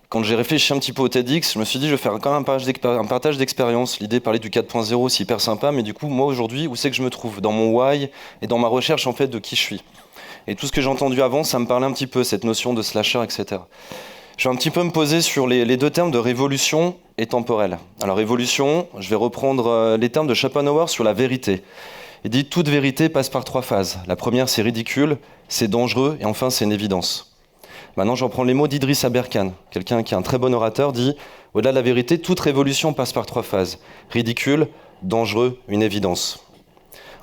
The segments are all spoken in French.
quand j'ai réfléchi un petit peu au TEDx, je me suis dit, je vais faire quand même un partage d'expérience. L'idée de parler du 4.0, c'est hyper sympa, mais du coup, moi, aujourd'hui, où c'est que je me trouve? Dans mon why et dans ma recherche, en fait, de qui je suis. Et tout ce que j'ai entendu avant, ça me parlait un petit peu, cette notion de slasher, etc. Je vais un petit peu me poser sur les deux termes de révolution et temporel. Alors, révolution, je vais reprendre les termes de Schopenhauer sur la vérité. Il dit, toute vérité passe par trois phases. La première, c'est ridicule, c'est dangereux, et enfin, c'est une évidence. Maintenant, j'en prends les mots d'Idriss Aberkan, quelqu'un qui est un très bon orateur, dit « Au-delà de la vérité, toute révolution passe par trois phases. Ridicule, dangereux, une évidence. »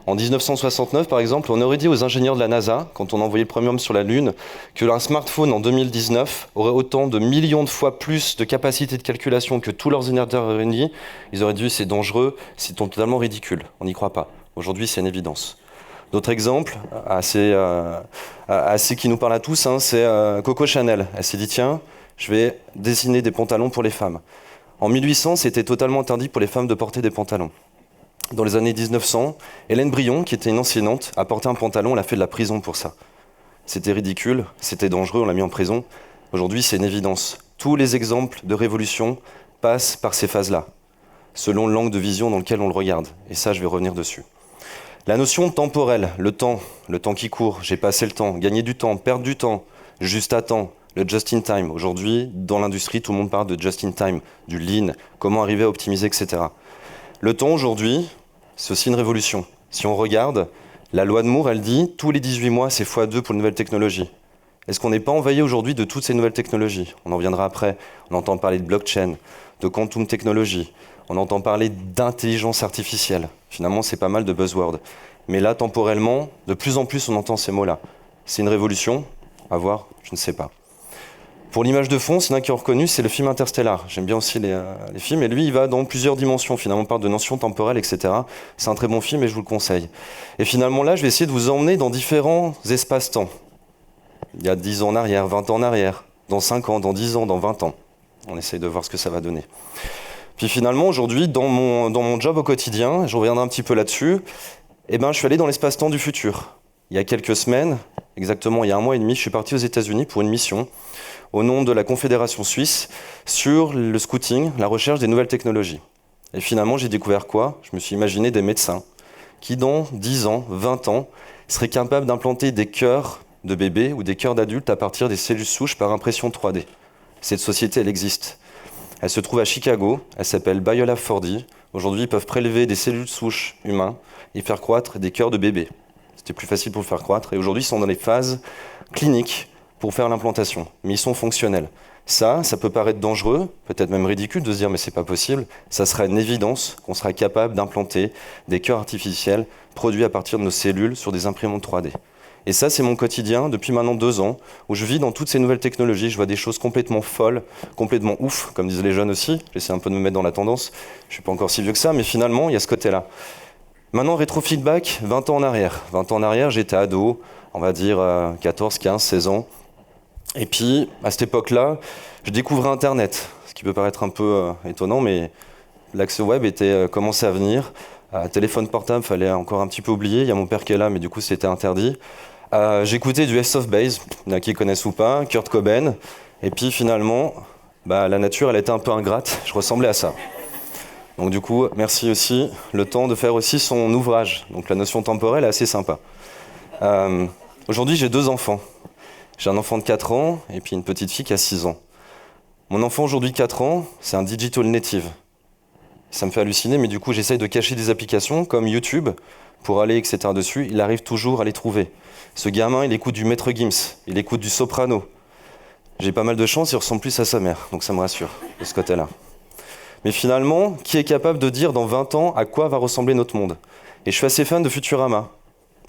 En 1969, par exemple, on aurait dit aux ingénieurs de la NASA, quand on a envoyé le premier homme sur la Lune, que un smartphone en 2019 aurait autant de millions de fois plus de capacité de calculation que tous leurs ordinateurs réunis. Ils auraient dit « C'est dangereux, c'est totalement ridicule. » On n'y croit pas. Aujourd'hui, c'est une évidence. D'autres exemples, assez qui nous parlent à tous, c'est Coco Chanel. Elle s'est dit, tiens, je vais dessiner des pantalons pour les femmes. En 1800, c'était totalement interdit pour les femmes de porter des pantalons. Dans les années 1900, Hélène Brion, qui était une enseignante, a porté un pantalon, elle a fait de la prison pour ça. C'était ridicule, c'était dangereux, on l'a mis en prison. Aujourd'hui, c'est une évidence. Tous les exemples de révolution passent par ces phases-là, selon l'angle de vision dans lequel on le regarde. Et ça, je vais revenir dessus. La notion temporelle, le temps qui court, j'ai passé le temps, gagner du temps, perdre du temps, juste à temps, le just in time. Aujourd'hui, dans l'industrie, tout le monde parle de just in time, du lean, comment arriver à optimiser, etc. Le temps aujourd'hui, c'est aussi une révolution. Si on regarde, la loi de Moore, elle dit tous les 18 mois, c'est x2 pour une nouvelle technologie. Est-ce qu'on n'est pas envahi aujourd'hui de toutes ces nouvelles technologies? On en viendra après. On entend parler de blockchain, de quantum technology. On entend parler d'intelligence artificielle. Finalement, c'est pas mal de buzzwords. Mais là, temporellement, de plus en plus, on entend ces mots-là. C'est une révolution? À voir, je ne sais pas. Pour l'image de fond, c'est un qui est reconnu, c'est le film Interstellar. J'aime bien aussi les films. Et lui, il va dans plusieurs dimensions. Finalement, on parle de notions temporelles, etc. C'est un très bon film et je vous le conseille. Et finalement, là, je vais essayer de vous emmener dans différents espaces-temps. Il y a 10 ans en arrière, 20 ans en arrière, dans 5 ans, dans 10 ans, dans 20 ans. On essaye de voir ce que ça va donner. Puis finalement, aujourd'hui, dans mon job au quotidien, je reviendrai un petit peu là-dessus, je suis allé dans l'espace-temps du futur. Il y a quelques semaines, exactement il y a 1 mois et demi, je suis parti aux États-Unis pour une mission au nom de la Confédération suisse sur le scouting, la recherche des nouvelles technologies. Et finalement, j'ai découvert quoi? Je me suis imaginé des médecins qui, dans 10 ans, 20 ans, seraient capables d'implanter des cœurs de bébés ou des cœurs d'adultes à partir des cellules souches par impression 3D. Cette société, elle existe. Elle se trouve à Chicago, elle s'appelle Biola 4D. Aujourd'hui, ils peuvent prélever des cellules souches humains et faire croître des cœurs de bébés. C'était plus facile pour le faire croître. Et aujourd'hui, ils sont dans les phases cliniques pour faire l'implantation. Mais ils sont fonctionnels. Ça peut paraître dangereux, peut-être même ridicule de se dire mais c'est pas possible. Ça sera une évidence qu'on sera capable d'implanter des cœurs artificiels produits à partir de nos cellules sur des imprimantes 3D. Et ça, c'est mon quotidien depuis maintenant 2 ans, où je vis dans toutes ces nouvelles technologies. Je vois des choses complètement folles, complètement ouf, comme disent les jeunes aussi. J'essaie un peu de me mettre dans la tendance. Je suis pas encore si vieux que ça, mais finalement, il y a ce côté-là. Maintenant, rétro-feedback, 20 ans en arrière. 20 ans en arrière, j'étais ado, on va dire 14, 15, 16 ans. Et puis, à cette époque-là, je découvrais Internet, ce qui peut paraître un peu étonnant, mais l'accès web était commençait à venir. Téléphone portable, fallait encore un petit peu oublier. Il y a mon père qui est là, mais du coup, c'était interdit. J'écoutais du Ace of Base, il y en a qui connaissent ou pas, Kurt Cobain. Et puis finalement, la nature, elle était un peu ingrate. Je ressemblais à ça. Donc du coup, merci aussi. Le temps de faire aussi son ouvrage. Donc la notion temporelle est assez sympa. Aujourd'hui, j'ai 2 enfants. J'ai un enfant de 4 ans et puis une petite fille qui a 6 ans. Mon enfant aujourd'hui de 4 ans, c'est un digital native. Ça me fait halluciner, mais du coup, j'essaye de cacher des applications comme YouTube pour aller, etc. dessus. Il arrive toujours à les trouver. Ce gamin, il écoute du Maître Gims, il écoute du Soprano. J'ai pas mal de chance, il ressemble plus à sa mère, donc ça me rassure de ce côté-là. Mais finalement, qui est capable de dire dans 20 ans à quoi va ressembler notre monde? Et je suis assez fan de Futurama.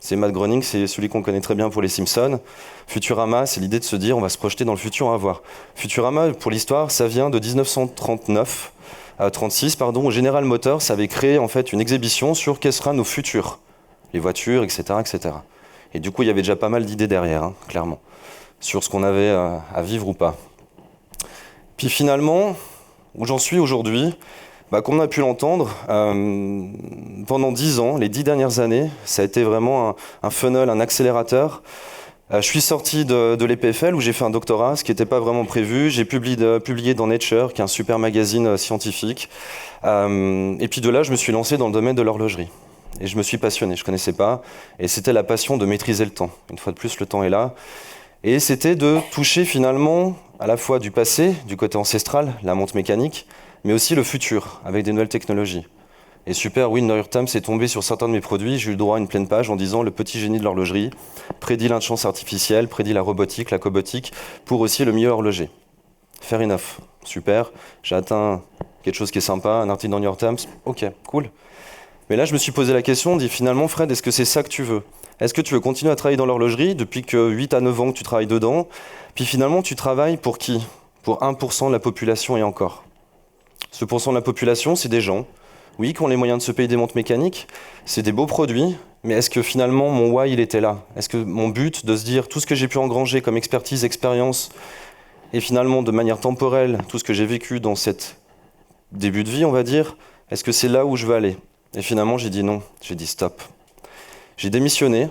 C'est Matt Groening, c'est celui qu'on connaît très bien pour les Simpsons. Futurama, c'est l'idée de se dire on va se projeter dans le futur, on va voir. Futurama, pour l'histoire, ça vient de 1936, où General Motors avait créé en fait une exhibition sur quels seront nos futurs, les voitures, etc., etc. Et du coup, il y avait déjà pas mal d'idées derrière, clairement, sur ce qu'on avait à vivre ou pas. Puis finalement, où j'en suis aujourd'hui, comme on a pu l'entendre, pendant 10 ans, les 10 dernières années, ça a été vraiment un funnel, un accélérateur. Je suis sorti de l'EPFL où j'ai fait un doctorat, ce qui n'était pas vraiment prévu. J'ai publié dans Nature, qui est un super magazine scientifique. Et puis de là, je me suis lancé dans le domaine de l'horlogerie. Et je me suis passionné, je ne connaissais pas. Et c'était la passion de maîtriser le temps. Une fois de plus, le temps est là. Et c'était de toucher finalement à la fois du passé, du côté ancestral, la montre mécanique, mais aussi le futur, avec des nouvelles technologies. Et super, oui, New York Times est tombé sur certains de mes produits. J'ai eu le droit à une pleine page en disant « Le petit génie de l'horlogerie prédit l'intelligence artificielle, prédit la robotique, la cobotique, pour aussi le mieux horloger. » Fair enough, super. J'ai atteint quelque chose qui est sympa, un article dans New York Times. Ok, cool. Mais là, je me suis posé la question, dit finalement, Fred, est-ce que c'est ça que tu veux? Est-ce que tu veux continuer à travailler dans l'horlogerie depuis que 8 à 9 ans que tu travailles dedans? Puis finalement, tu travailles pour qui? Pour 1% de la population et encore. Ce pourcent de la population, c'est des gens, oui, qui ont les moyens de se payer des montres mécaniques, c'est des beaux produits, mais est-ce que finalement mon why, il était là? Est-ce que mon but de se dire tout ce que j'ai pu engranger comme expertise, expérience, et finalement de manière temporelle, tout ce que j'ai vécu dans cet début de vie, on va dire, est-ce que c'est là où je veux aller? Et finalement, j'ai dit non, j'ai dit stop. J'ai démissionné,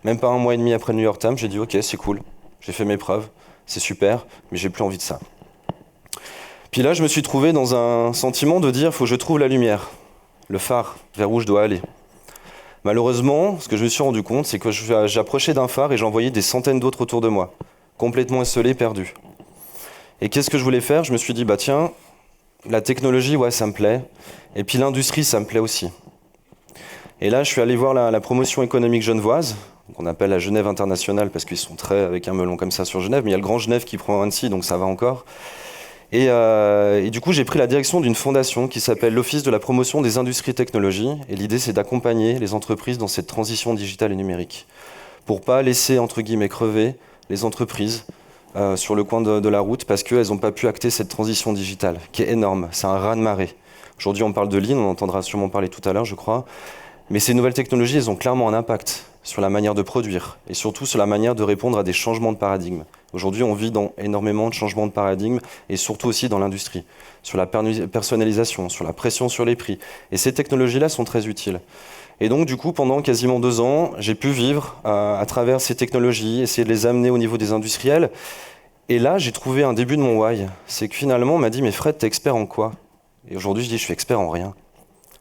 même pas 1 mois et demi après le New York Times, j'ai dit ok, c'est cool, j'ai fait mes preuves, c'est super, mais j'ai plus envie de ça. Puis là, je me suis trouvé dans un sentiment de dire, faut que je trouve la lumière, le phare, vers où je dois aller. Malheureusement, ce que je me suis rendu compte, c'est que j'approchais d'un phare et j'en voyais des centaines d'autres autour de moi, complètement esselés, perdus. Et qu'est-ce que je voulais faire? Je me suis dit, bah tiens, la technologie, ouais, ça me plaît, et puis l'industrie, ça me plaît aussi. Et là, je suis allé voir la promotion économique genevoise, qu'on appelle la Genève internationale, parce qu'ils sont très avec un melon comme ça sur Genève, mais il y a le Grand Genève qui prend Annecy, donc ça va encore. Et du coup, j'ai pris la direction d'une fondation qui s'appelle l'Office de la promotion des industries et technologies. Et l'idée, c'est d'accompagner les entreprises dans cette transition digitale et numérique. Pour pas laisser, entre guillemets, crever les entreprises sur le coin de la route parce qu'elles n'ont pas pu acter cette transition digitale, qui est énorme. C'est un raz-de-marée. Aujourd'hui, on parle de Lean, on entendra sûrement parler tout à l'heure, je crois. Mais ces nouvelles technologies, elles ont clairement un impact sur la manière de produire et surtout sur la manière de répondre à des changements de paradigme. Aujourd'hui, on vit dans énormément de changements de paradigme et surtout aussi dans l'industrie, sur la personnalisation, sur la pression sur les prix. Et ces technologies-là sont très utiles. Et donc, du coup, pendant quasiment 2 ans, j'ai pu vivre à travers ces technologies, essayer de les amener au niveau des industriels. Et là, j'ai trouvé un début de mon why. C'est que finalement, on m'a dit « Mais Fred, t'es expert en quoi ?» Et aujourd'hui, je dis « Je suis expert en rien.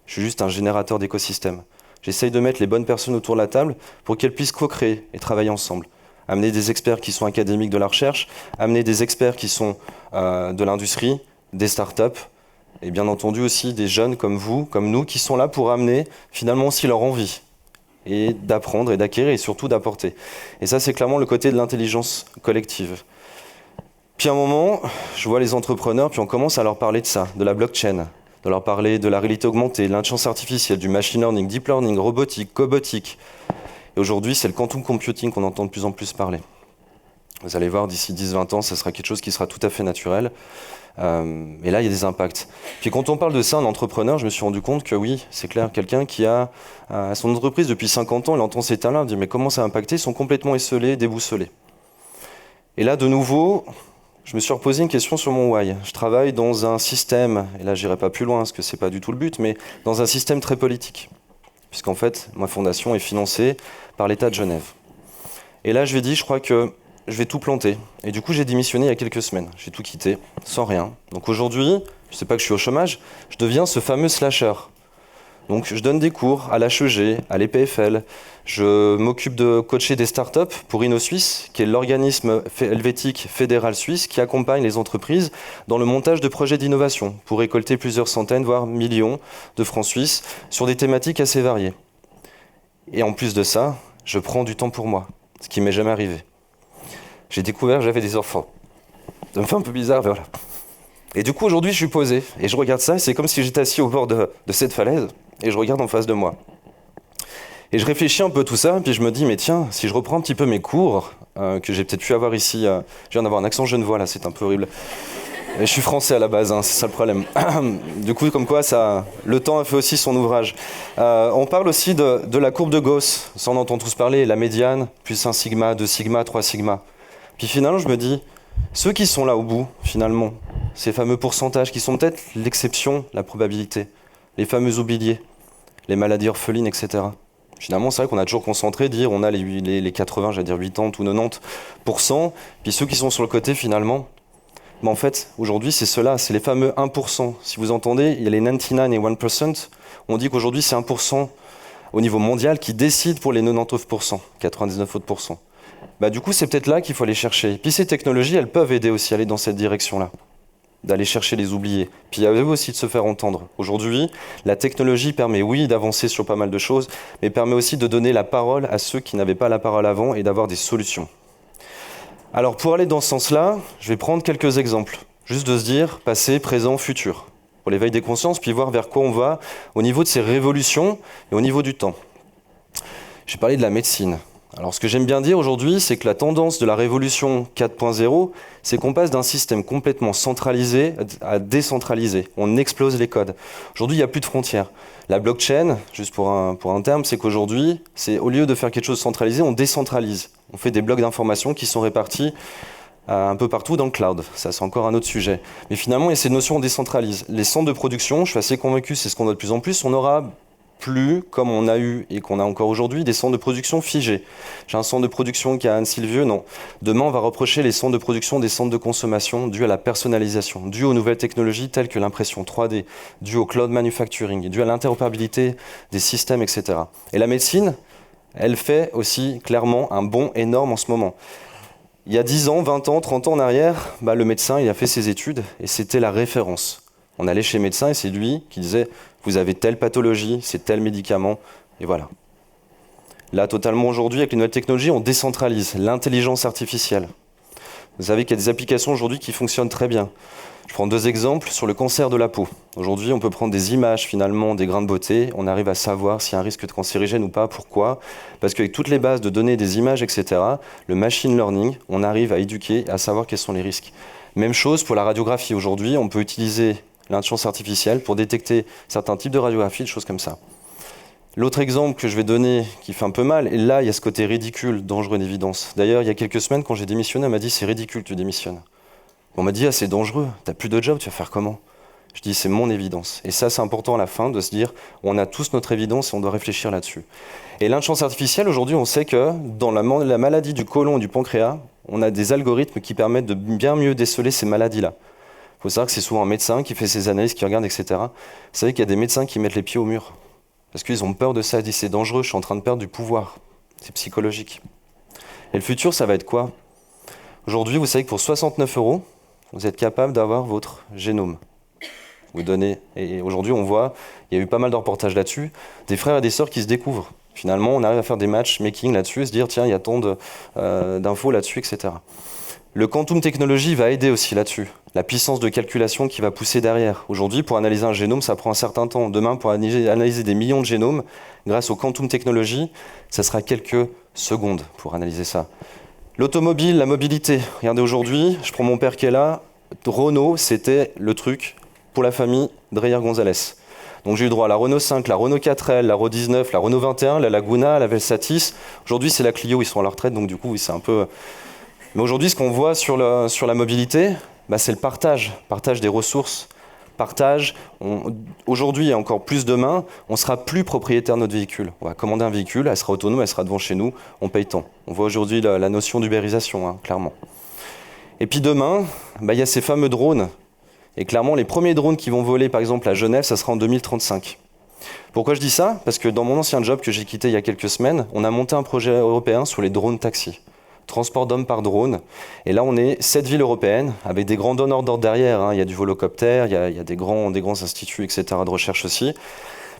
Je suis juste un générateur d'écosystèmes. J'essaye de mettre les bonnes personnes autour de la table pour qu'elles puissent co-créer et travailler ensemble. Amener des experts qui sont académiques de la recherche, amener des experts qui sont de l'industrie, des startups, et bien entendu aussi des jeunes comme vous, comme nous, qui sont là pour amener finalement aussi leur envie, et d'apprendre et d'acquérir et surtout d'apporter. Et ça, c'est clairement le côté de l'intelligence collective. Puis à un moment, je vois les entrepreneurs, puis on commence à leur parler de ça, de la blockchain, de leur parler de la réalité augmentée, de l'intelligence artificielle, du machine learning, deep learning, robotique, cobotique. Et aujourd'hui, c'est le quantum computing qu'on entend de plus en plus parler. Vous allez voir, d'ici 10-20 ans, ça sera quelque chose qui sera tout à fait naturel. Et là, il y a des impacts. Puis quand on parle de ça, un entrepreneur, je me suis rendu compte que oui, c'est clair, quelqu'un qui a son entreprise depuis 50 ans, il entend ces talents, il dit mais comment ça a impacté? Ils sont complètement esselés, déboussolés. Et là, de nouveau, je me suis reposé une question sur mon why. Je travaille dans un système, et là j'irai pas plus loin parce que c'est pas du tout le but, mais dans un système très politique. Puisqu'en fait, ma fondation est financée par l'État de Genève. Et là je lui ai dit, je crois que je vais tout planter. Et du coup j'ai démissionné il y a quelques semaines. J'ai tout quitté, sans rien. Donc aujourd'hui, je sais pas que je suis au chômage, je deviens ce fameux slasher. Donc je donne des cours à l'HEG, à l'EPFL, je m'occupe de coacher des startups pour InnoSuisse, qui est l'organisme helvétique fédéral suisse qui accompagne les entreprises dans le montage de projets d'innovation pour récolter plusieurs centaines, voire millions de francs suisses sur des thématiques assez variées. Et en plus de ça, je prends du temps pour moi, ce qui m'est jamais arrivé. J'ai découvert que j'avais des enfants. Ça me fait un peu bizarre, mais voilà. Et du coup, aujourd'hui, je suis posé et je regarde ça, et c'est comme si j'étais assis au bord de cette falaise et je regarde en face de moi. Et je réfléchis un peu tout ça, puis je me dis, mais tiens, si je reprends un petit peu mes cours, que j'ai peut-être pu avoir ici, je viens d'avoir un accent genevois là, c'est un peu horrible. Et je suis français à la base, hein, c'est ça le problème. Du coup, comme quoi, le temps a fait aussi son ouvrage. On parle aussi de la courbe de Gauss, ça on entend tous parler, la médiane, plus 1 sigma, 2 sigma, 3 sigma. Puis finalement, je me dis, ceux qui sont là au bout, finalement, ces fameux pourcentages qui sont peut-être l'exception, la probabilité, les fameux oubliés, les maladies orphelines, etc. Finalement, c'est vrai qu'on a toujours concentré, dire on a les 80, j'allais dire 80 ou 90%, puis ceux qui sont sur le côté finalement. Mais en fait, aujourd'hui, c'est cela, c'est les fameux 1%. Si vous entendez, il y a les 99 et 1%. On dit qu'aujourd'hui, c'est 1% au niveau mondial qui décide pour les 99%, 99 autres pourcents. Du coup, c'est peut-être là qu'il faut aller chercher. Puis ces technologies, elles peuvent aider aussi à aller dans cette direction-là, d'aller chercher les oubliés. Puis il y a aussi de se faire entendre. Aujourd'hui, la technologie permet, oui, d'avancer sur pas mal de choses, mais permet aussi de donner la parole à ceux qui n'avaient pas la parole avant et d'avoir des solutions. Alors pour aller dans ce sens-là, je vais prendre quelques exemples, juste de se dire passé, présent, futur, pour l'éveil des consciences, puis voir vers quoi on va au niveau de ces révolutions et au niveau du temps. J'ai parlé de la médecine. Alors ce que j'aime bien dire aujourd'hui, c'est que la tendance de la révolution 4.0, c'est qu'on passe d'un système complètement centralisé à décentralisé. On explose les codes. Aujourd'hui, il n'y a plus de frontières. La blockchain, juste pour un terme, c'est qu'aujourd'hui, au lieu de faire quelque chose de centralisé, on décentralise. On fait des blocs d'informations qui sont répartis un peu partout dans le cloud. Ça, c'est encore un autre sujet. Mais finalement, il y a ces notions, on décentralise. Les centres de production, je suis assez convaincu, c'est ce qu'on a de plus en plus, on aura plus, comme on a eu et qu'on a encore aujourd'hui, des centres de production figés. J'ai un centre de production qui est à Anne-Sylvieux, non. Demain, on va reprocher les centres de production des centres de consommation dus à la personnalisation, dus aux nouvelles technologies telles que l'impression 3D, dus au cloud manufacturing, dus à l'interopérabilité des systèmes, etc. Et la médecine, elle fait aussi clairement un bond énorme en ce moment. Il y a 10 ans, 20 ans, 30 ans en arrière, le médecin, il a fait ses études et c'était la référence. On allait chez le médecin et c'est lui qui disait « vous avez telle pathologie, c'est tel médicament » et voilà. Là, totalement aujourd'hui, avec les nouvelles technologies, on décentralise l'intelligence artificielle. Vous savez qu'il y a des applications aujourd'hui qui fonctionnent très bien. Je prends 2 exemples sur le cancer de la peau. Aujourd'hui, on peut prendre des images finalement des grains de beauté, on arrive à savoir s'il y a un risque de cancérigène ou pas. Pourquoi ? Parce qu'avec toutes les bases de données, des images, etc., le machine learning, on arrive à éduquer et à savoir quels sont les risques. Même chose pour la radiographie. Aujourd'hui, on peut utiliser l'intelligence artificielle pour détecter certains types de radiographie, des choses comme ça. L'autre exemple que je vais donner, qui fait un peu mal, et là, il y a ce côté ridicule, dangereux d'évidence. D'ailleurs, il y a quelques semaines, quand j'ai démissionné, on m'a dit « c'est ridicule, tu démissionnes ». On m'a dit « ah, c'est dangereux, t'as plus de job, tu vas faire comment ?» Je dis « c'est mon évidence ». Et ça, c'est important à la fin de se dire « on a tous notre évidence et on doit réfléchir là-dessus ». Et l'intelligence artificielle, aujourd'hui, on sait que dans la maladie du côlon et du pancréas, on a des algorithmes qui permettent de bien mieux déceler ces maladies-là. Il faut savoir que c'est souvent un médecin qui fait ses analyses, qui regarde, etc. Vous savez qu'il y a des médecins qui mettent les pieds au mur. Parce qu'ils ont peur de ça, ils disent c'est dangereux, je suis en train de perdre du pouvoir. C'est psychologique. Et le futur, ça va être quoi ? Aujourd'hui, vous savez que pour 69 €, vous êtes capable d'avoir votre génome. Vous donnez, et aujourd'hui, on voit, il y a eu pas mal de reportages là-dessus, des frères et des sœurs qui se découvrent. Finalement, on arrive à faire des matchmaking là-dessus, et se dire, tiens, il y a tant d'infos là-dessus, etc. Le quantum technology va aider aussi là-dessus. La puissance de calculation qui va pousser derrière. Aujourd'hui, pour analyser un génome, ça prend un certain temps. Demain, pour analyser des millions de génomes, grâce au quantum technology, ça sera quelques secondes pour analyser ça. L'automobile, la mobilité. Regardez aujourd'hui, je prends mon père qui est là. Renault, c'était le truc pour la famille Dreyer-Gonzalez. Donc j'ai eu droit à la Renault 5, la Renault 4L, la Renault 19, la Renault 21, la Laguna, la Velsatis. Aujourd'hui, c'est la Clio, ils sont à la retraite, donc du coup, c'est un peu... Mais aujourd'hui, ce qu'on voit sur la mobilité, c'est le partage des ressources. Aujourd'hui et encore plus demain, on sera plus propriétaire de notre véhicule. On va commander un véhicule, elle sera autonome, elle sera devant chez nous, on paye tant. On voit aujourd'hui la notion d'ubérisation, clairement. Et puis demain, il y a ces fameux drones. Et clairement, les premiers drones qui vont voler, par exemple à Genève, ça sera en 2035. Pourquoi je dis ça ? Parce que dans mon ancien job que j'ai quitté il y a quelques semaines, on a monté un projet européen sur les drones taxis. Transport d'hommes par drone. Et là, on est 7 villes européennes, avec des grands donneurs d'ordre derrière. Il y a du volocoptère, il y a des grands instituts, etc., de recherche aussi.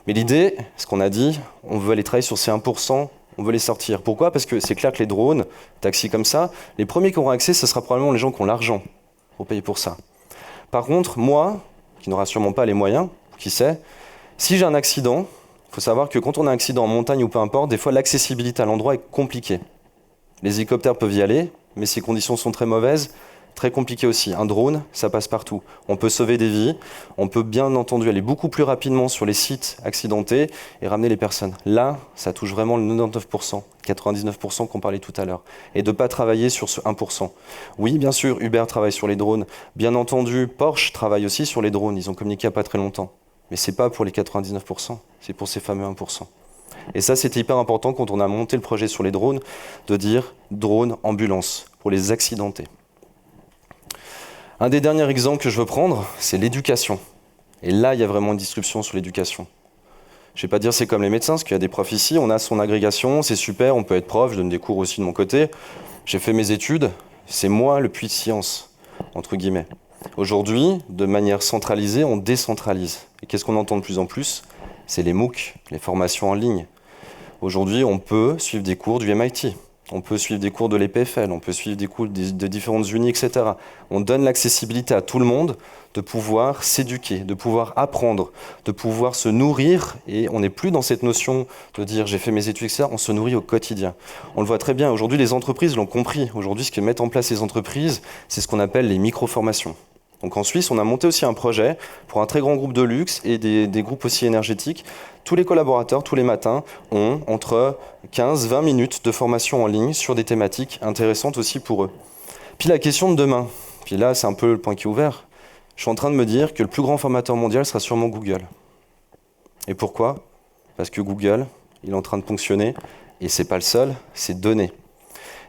Mais l'idée, ce qu'on a dit, on veut aller travailler sur ces 1%, on veut les sortir. Pourquoi ? Parce que c'est clair que les drones, taxis comme ça, les premiers qui auront accès, ce sera probablement les gens qui ont l'argent pour payer pour ça. Par contre, moi, qui n'aura sûrement pas les moyens, qui sait, si j'ai un accident, il faut savoir que quand on a un accident en montagne ou peu importe, des fois l'accessibilité à l'endroit est compliquée. Les hélicoptères peuvent y aller, mais si les conditions sont très mauvaises, très compliqué aussi. Un drone, ça passe partout. On peut sauver des vies, on peut bien entendu aller beaucoup plus rapidement sur les sites accidentés et ramener les personnes. Là, ça touche vraiment le 99%, 99% qu'on parlait tout à l'heure. Et de ne pas travailler sur ce 1%. Oui, bien sûr, Uber travaille sur les drones. Bien entendu, Porsche travaille aussi sur les drones. Ils ont communiqué il n'y a pas très longtemps. Mais ce n'est pas pour les 99%, c'est pour ces fameux 1%. Et ça, c'était hyper important quand on a monté le projet sur les drones, de dire drone ambulance pour les accidentés. Un des derniers exemples que je veux prendre, c'est l'éducation. Et là, il y a vraiment une disruption sur l'éducation. Je ne vais pas dire c'est comme les médecins, parce qu'il y a des profs ici, on a son agrégation, c'est super, on peut être prof, je donne des cours aussi de mon côté. J'ai fait mes études, c'est moi le puits de science, entre guillemets. Aujourd'hui, de manière centralisée, on décentralise. Et qu'est-ce qu'on entend de plus en plus? C'est les MOOC, les formations en ligne. Aujourd'hui, on peut suivre des cours du MIT, on peut suivre des cours de l'EPFL, on peut suivre des cours de différentes unis, etc. On donne l'accessibilité à tout le monde de pouvoir s'éduquer, de pouvoir apprendre, de pouvoir se nourrir. Et on n'est plus dans cette notion de dire j'ai fait mes études, etc. On se nourrit au quotidien. On le voit très bien. Aujourd'hui, les entreprises l'ont compris. Aujourd'hui, ce que mettent en place les entreprises, c'est ce qu'on appelle les micro-formations. Donc en Suisse, on a monté aussi un projet pour un très grand groupe de luxe et des groupes aussi énergétiques. Tous les collaborateurs, tous les matins, ont entre 15-20 minutes de formation en ligne sur des thématiques intéressantes aussi pour eux. Puis la question de demain, puis là c'est un peu le point qui est ouvert, je suis en train de me dire que le plus grand formateur mondial sera sûrement Google. Et pourquoi? Parce que Google, il est en train de ponctionner, et c'est pas le seul, c'est donner.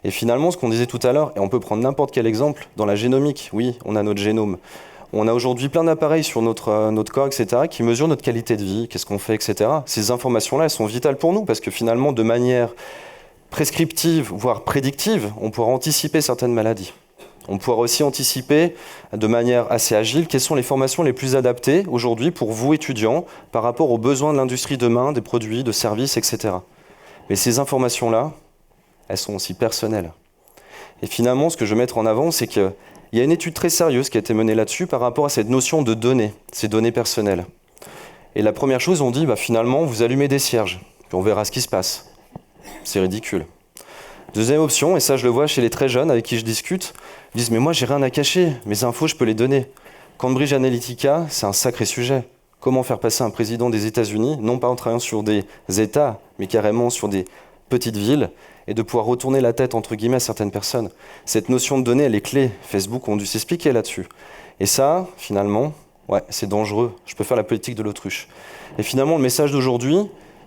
Et finalement, ce qu'on disait tout à l'heure, et on peut prendre n'importe quel exemple, dans la génomique, oui, on a notre génome. On a aujourd'hui plein d'appareils sur notre corps, etc., qui mesurent notre qualité de vie, qu'est-ce qu'on fait, etc. Ces informations-là, elles sont vitales pour nous, parce que finalement, de manière prescriptive, voire prédictive, on pourra anticiper certaines maladies. On pourra aussi anticiper de manière assez agile quelles sont les formations les plus adaptées aujourd'hui pour vous, étudiants, par rapport aux besoins de l'industrie demain, des produits, de services, etc. Mais ces informations-là, elles sont aussi personnelles. Et finalement, ce que je veux mettre en avant, c'est qu'il y a une étude très sérieuse qui a été menée là-dessus par rapport à cette notion de données, ces données personnelles. Et la première chose, on dit, finalement, vous allumez des cierges, puis on verra ce qui se passe. C'est ridicule. Deuxième option, et ça je le vois chez les très jeunes avec qui je discute, ils disent, mais moi j'ai rien à cacher, mes infos je peux les donner. Cambridge Analytica, c'est un sacré sujet. Comment faire passer un président des États-Unis, non pas en travaillant sur des États, mais carrément sur des petites villes, et de pouvoir retourner la tête, entre guillemets, à certaines personnes. Cette notion de données, elle est clé. Facebook ont dû s'expliquer là-dessus. Et ça, finalement, ouais, c'est dangereux. Je peux faire la politique de l'autruche. Et finalement, le message d'aujourd'hui,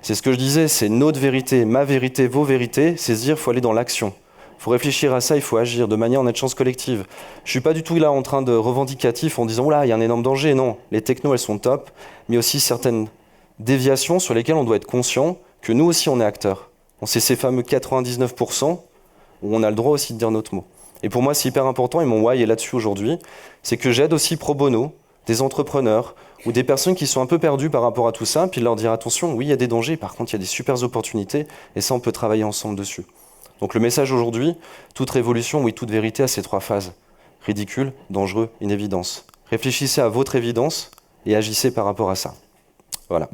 c'est ce que je disais, c'est notre vérité, ma vérité, vos vérités, c'est se dire, il faut aller dans l'action. Il faut réfléchir à ça, il faut agir de manière en être chance collective. Je ne suis pas du tout là en train de revendicatif en disant, oula, il y a un énorme danger. Non, les technos, elles sont top, mais aussi certaines déviations sur lesquelles on doit être conscient que nous aussi, on est acteurs. C'est ces fameux 99% où on a le droit aussi de dire notre mot. Et pour moi, c'est hyper important, et mon why est là-dessus aujourd'hui, c'est que j'aide aussi pro bono des entrepreneurs ou des personnes qui sont un peu perdues par rapport à tout ça, puis de leur dire attention, oui, il y a des dangers, par contre, il y a des super opportunités, et ça, on peut travailler ensemble dessus. Donc le message aujourd'hui, toute révolution, oui, toute vérité a ces trois phases. Ridicule, dangereux, une évidence. Réfléchissez à votre évidence et agissez par rapport à ça. Voilà.